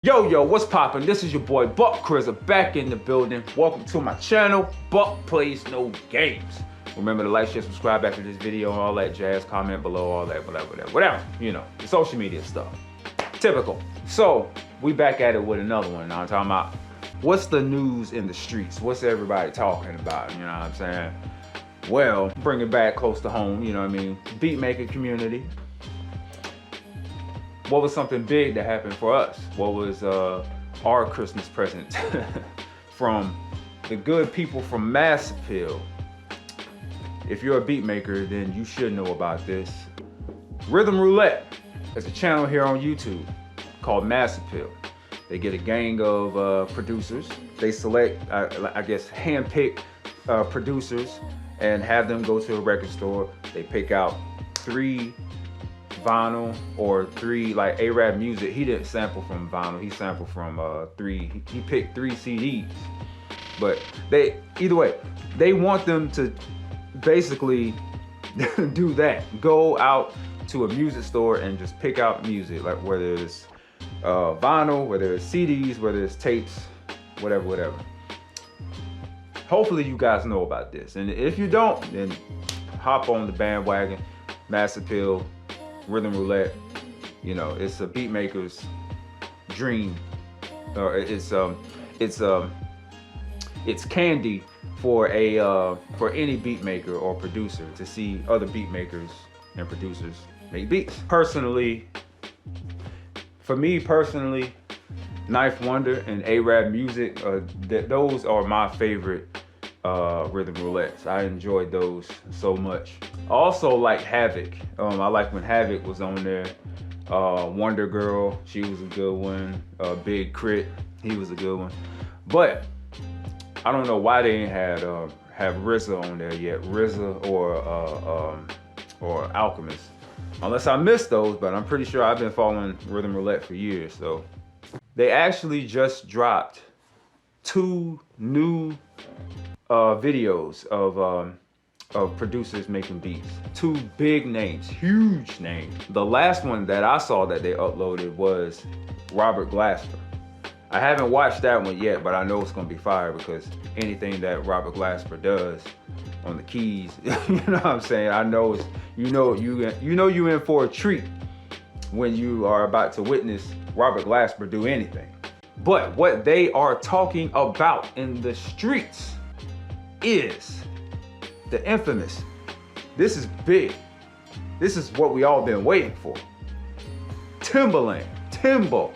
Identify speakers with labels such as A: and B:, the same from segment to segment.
A: Yo, what's poppin'? This is your boy Buck Crizzer back in the building. Welcome to my channel, Buck Plays No Games. Remember to like, share, subscribe after this video, all that jazz, comment below, all that, whatever. You know, the social media stuff. Typical. So, we back at it with another one. Now I'm talking about what's the news in the streets? What's everybody talking about? You know what I'm saying? Well, bring it back close to home, you know what I mean? Beatmaker community. What was something big that happened for us? What was our Christmas present from the good people from Mass Appeal? If you're a beat maker, then you should know about this. Rhythm Roulette is a channel here on YouTube called Mass Appeal. They get a gang of producers. They select, I guess, hand-pick producers and have them go to a record store. They pick out 3 vinyl or 3 like A-Rap music. He didn't sample from vinyl, he sampled from 3, he picked 3 CDs. But either way, they want them to basically do that. Go out to a music store and just pick out music, like whether it's vinyl, whether it's CDs, whether it's tapes, whatever. Hopefully you guys know about this. And if you don't, then hop on the bandwagon. Mass Appeal, Rhythm Roulette, you know, it's a beat maker's dream. It's candy for any beat maker or producer to see other beat makers and producers make beats. Personally, for me personally, Knife Wonder and A-Rap music, those are my favorite Rhythm Roulettes. I enjoyed those so much. I also like Havoc. I like when Havoc was on there. Wonder Girl, she was a good one. Big Crit, he was a good one. But I don't know why they didn't have RZA on there yet. RZA or Alchemist. Unless I missed those, but I'm pretty sure I've been following Rhythm Roulette for years. So they actually just dropped 2 new videos of producers making beats. 2 big names, huge names. The last one that I saw that they uploaded was Robert Glasper. I haven't watched that one yet, but I know it's gonna be fire because anything that Robert Glasper does on the keys, you know what I'm saying? I know it's, you know you in for a treat when you are about to witness Robert Glasper do anything. But what they are talking about in the streets is the infamous, this is big, this is what we all been waiting for, Timbaland, Timbo.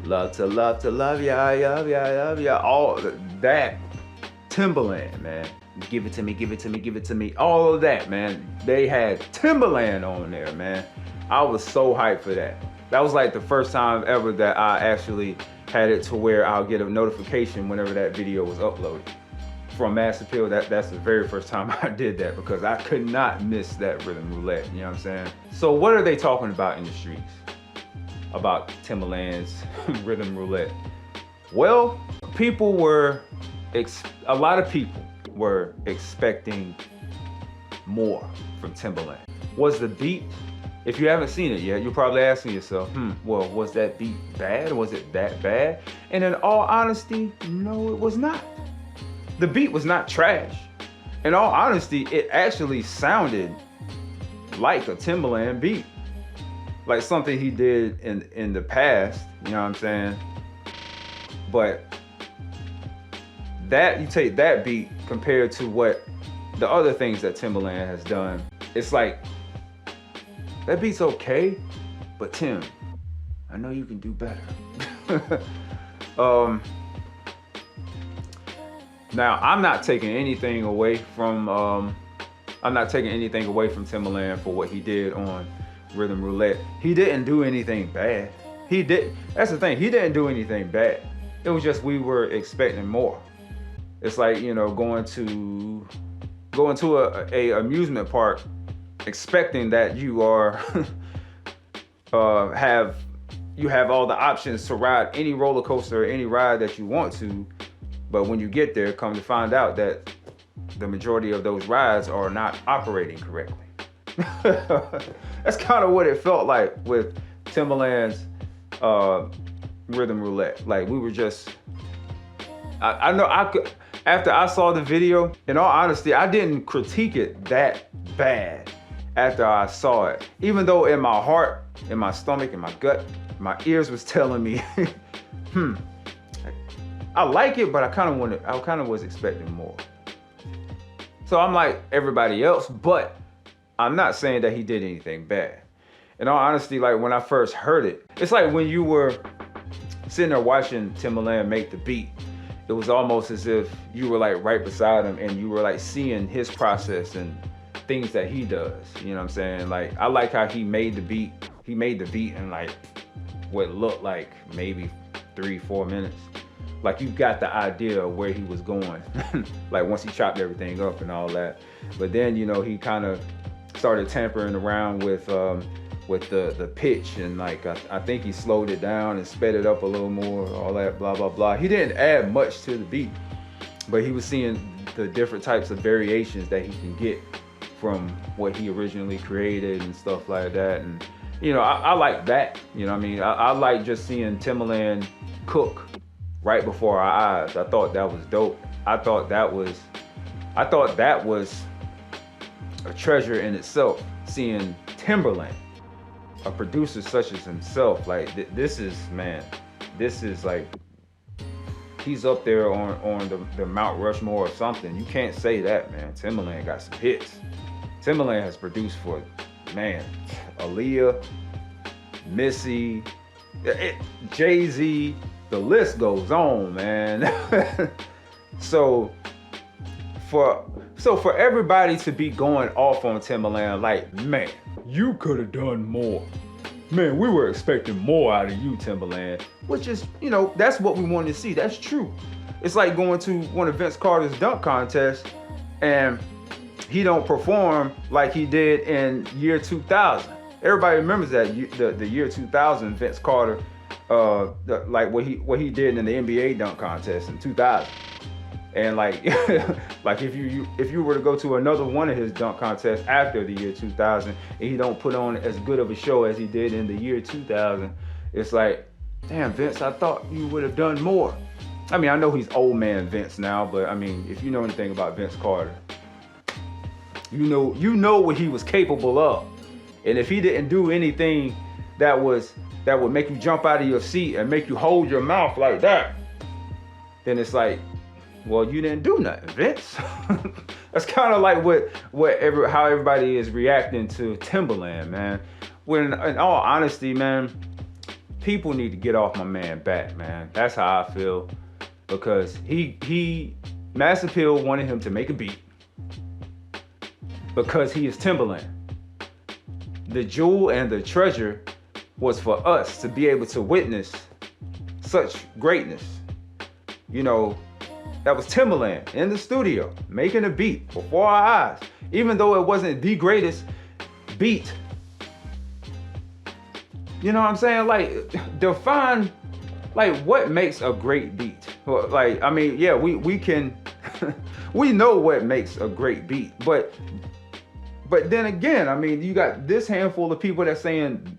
A: Love to love ya, all that, Timbaland, man. Give it to me, all of that, man. They had Timbaland on there, man. I was so hyped for that. That was like the first time ever that I actually had it to where I'll get a notification whenever that video was uploaded. From Mass Appeal, that's the very first time I did that because I could not miss that Rhythm Roulette, you know what I'm saying? So what are they talking about in the streets about Timbaland's Rhythm Roulette? Well, a lot of people were expecting more from Timbaland. Was the beat, if you haven't seen it yet, you're probably asking yourself, well, was that beat bad? Was it that bad? And in all honesty, no, it was not. The beat was not trash. In all honesty, it actually sounded like a Timbaland beat. Like something he did in the past, you know what I'm saying? But you take that beat compared to what the other things that Timbaland has done, it's like, that beat's okay, but Tim, I know you can do better. Now, I'm not taking anything away from Timbaland for what he did on Rhythm Roulette. He didn't do anything bad. That's the thing, he didn't do anything bad. It was just we were expecting more. It's like, you know, going to a amusement park expecting that you are have all the options to ride any roller coaster or any ride that you want to, but when you get there, come to find out that the majority of those rides are not operating correctly. That's kind of what it felt like with Timbaland's Rhythm Roulette. Like we were just, I know I could, after I saw the video, in all honesty, I didn't critique it that bad after I saw it. Even though in my heart, in my stomach, in my gut, my ears was telling me, I like it, but I kind of was expecting more. So I'm like everybody else, but I'm not saying that he did anything bad. In all honesty, like when I first heard it, it's like when you were sitting there watching Timbaland make the beat, it was almost as if you were like right beside him and you were like seeing his process and things that he does. You know what I'm saying? Like I like how he made the beat. He made the beat in like what looked like maybe 3-4 minutes. Like you got the idea of where he was going. Like once he chopped everything up and all that. But then, you know, he kind of started tampering around with the pitch, and like I think he slowed it down and sped it up a little more, all that blah blah blah. He didn't add much to the beat, but he was seeing the different types of variations that he can get from what he originally created and stuff like that. And you know, I like that. You know what I mean? I like just seeing Timbaland cook right before our eyes. I thought that was dope. I thought that was a treasure in itself, seeing Timbaland, a producer such as himself. Like this is like, he's up there on the Mount Rushmore or something. You can't say that, man. Timbaland got some hits. Timbaland has produced for, man, Aaliyah, Missy, Jay-Z, the list goes on, man. So for everybody to be going off on Timbaland, like, man, you could have done more. Man, we were expecting more out of you, Timbaland. Which is, you know, that's what we wanted to see. That's true. It's like going to one of Vince Carter's dunk contests and he don't perform like he did in year 2000. Everybody remembers that the year 2000 Vince Carter, like what he did in the NBA dunk contest in 2000. And like, like if you were to go to another one of his dunk contests after the year 2000 and he don't put on as good of a show as he did in the year 2000, it's like, damn, Vince, I thought you would have done more. I mean, I know he's old man Vince now, but I mean, if you know anything about Vince Carter, you know what he was capable of. And if he didn't do anything that would make you jump out of your seat and make you hold your mouth like that, then it's like, well, you didn't do nothing, Vince. That's kind of like how everybody is reacting to Timbaland, man. When, in all honesty, man, people need to get off my man back, man. That's how I feel. Because Mass Appeal wanted him to make a beat because he is Timbaland. The jewel and the treasure was for us to be able to witness such greatness. You know, that was Timbaland in the studio making a beat before our eyes, even though it wasn't the greatest beat. You know what I'm saying? Like, define, like, what makes a great beat? Like, I mean, yeah, we can, we know what makes a great beat, but then again, I mean, you got this handful of people that's saying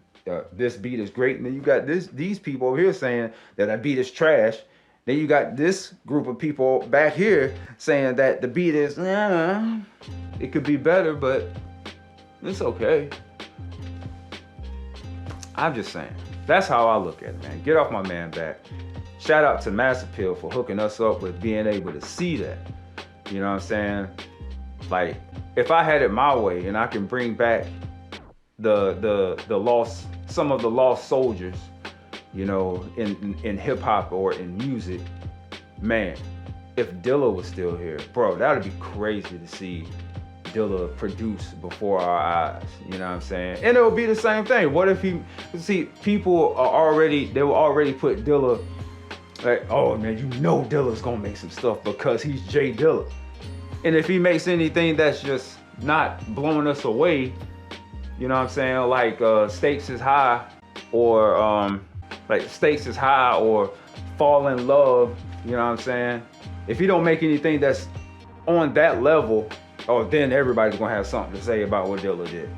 A: this beat is great, and then you got these people over here saying that beat is trash. Then you got this group of people back here saying that the beat is, it could be better, but it's okay. I'm just saying, that's how I look at it, man. Get off my man back. Shout out to Mass Appeal for hooking us up with being able to see that. You know what I'm saying? Like, if I had it my way and I can bring back some of the lost soldiers, you know, in hip hop or in music, man, if Dilla was still here, bro, that would be crazy to see Dilla produce before our eyes. You know what I'm saying? And it would be the same thing. What if people will already put Dilla, like, oh man, you know Dilla's gonna make some stuff because he's Jay Dilla. And if he makes anything that's just not blowing us away, you know what I'm saying? Like Stakes is High, or Fall in Love, you know what I'm saying? If he don't make anything that's on that level, oh, then everybody's gonna have something to say about what Dilla did.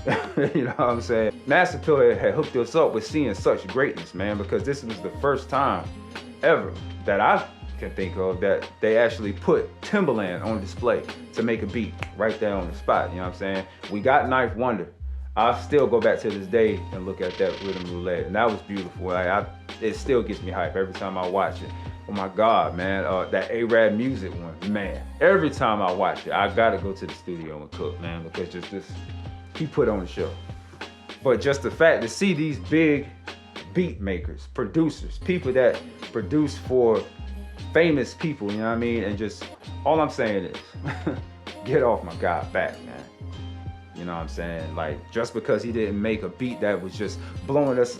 A: You know what I'm saying? Master Pill had hooked us up with seeing such greatness, man, because this was the first time ever that I can think of that they actually put Timbaland on display to make a beat right there on the spot. You know what I'm saying? We got Ninth Wonder. I still go back to this day and look at that Rhythm Roulette, and that was beautiful. Like, it still gets me hype every time I watch it. Oh my God, man, that A-Rap music one, man. Every time I watch it, I gotta go to the studio and cook, man, because just this, he put on the show. But just the fact to see these big beat makers, producers, people that produce for famous people, you know what I mean? And just, all I'm saying is, get off my guy back, man. You know what I'm saying? Like, just because he didn't make a beat that was just blowing us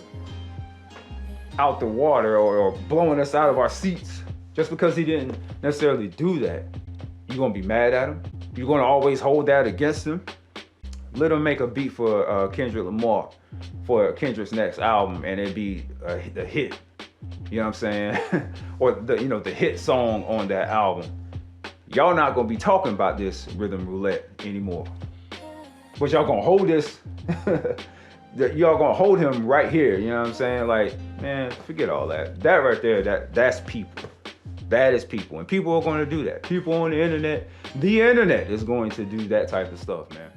A: out the water or blowing us out of our seats, just because he didn't necessarily do that, you gonna be mad at him? You're gonna always hold that against him? Let him make a beat for Kendrick Lamar for Kendrick's next album, and it'd be a hit. You know what I'm saying? Or the hit song on that album. Y'all not gonna be talking about this Rhythm Roulette anymore. But y'all gonna hold this, y'all gonna hold him right here, you know what I'm saying? Like, man, forget all that. That right there, that's people. That is people, and people are gonna do that. People on the internet is going to do that type of stuff, man.